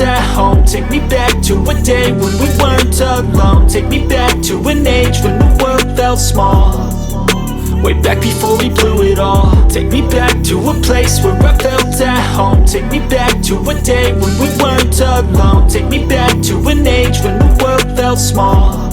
at home. Take me back to a day when we weren't alone. Take me back to an age when the world felt small, way back before we blew it all. Take me back to a place where I felt at home. Take me back to a day when we weren't alone. Take me back to an age when the world felt small,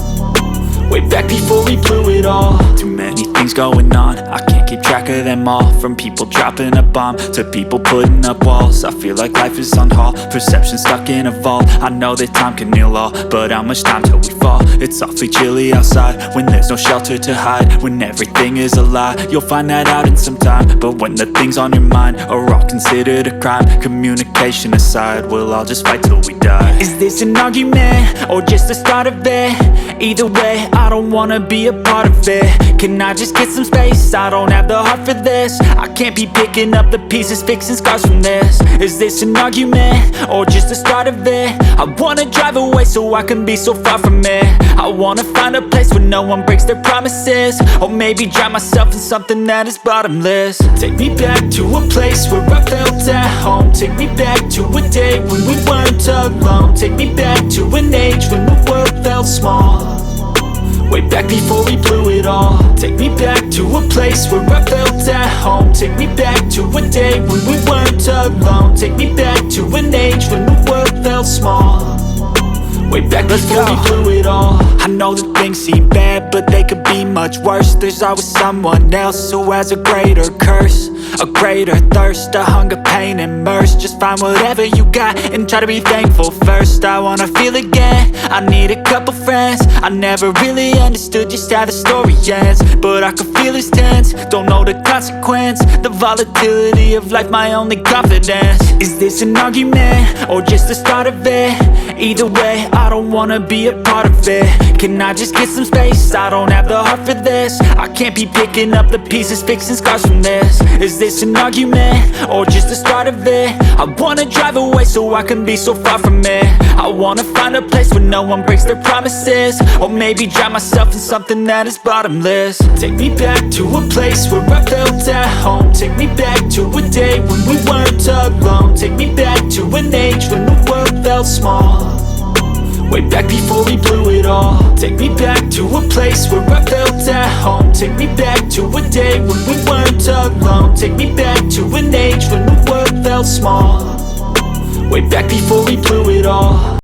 way back before we blew it all. Too many things going on, I can't keep track of them all. From people dropping a bomb to people putting up walls. I feel like life is on hold, perception stuck in a vault. I know that time can heal all, but how much time till we fall? It's awfully chilly outside when there's no shelter to hide. When everything is a lie, you'll find that out in some time. But when the things on your mind are all considered a crime, communication aside, we'll all just fight till we die. Is this an argument or just the start of it? Either way, I don't wanna be a part of it. Can I just get some space? I don't have the heart for this. I can't be picking up the pieces, fixing scars from this. Is this an argument or just the start of it? I wanna drive away so I can be so far from it. I wanna find a place where no one breaks their promises, or maybe drown myself in something that is bottomless. Take me back to a place where I felt at home. Take me back to a day when we weren't alone. Take me back to an age when the world felt small, way back before we blew it all. Take me back to a place where I felt at home. Take me back to a day when we weren't alone. Take me back to an age when the world felt small, way back before we blew it all. I know that things seem bad, but they could be much worse. There's always someone else who has a greater curse, a greater thirst, a hunger, pain, and mercy. Just find whatever you got and try to be thankful first. I wanna feel again, I need a couple friends. I never really understood just how the story ends, but I can feel it's tense, don't know the consequence. The volatility of life, my only confidence. Is this an argument or just the start of it? Either way, I don't wanna be a part of it. Can I just get some space? I don't have the heart for this. I can't be picking up the pieces, fixing scars from this. Is this an argument or just the start of it? I wanna drive away so I can be so far from it. I wanna find a place where no one breaks their promises, or maybe drown myself in something that is bottomless. Take me back to a place where I felt at home. Take me back to a day when we weren't alone. Take me back to an age when the world felt small, way back before we blew it all. Take me back to a place where I felt at home. Take me back to a day when we weren't alone. Take me back to an age when the world felt small, way back before we blew it all.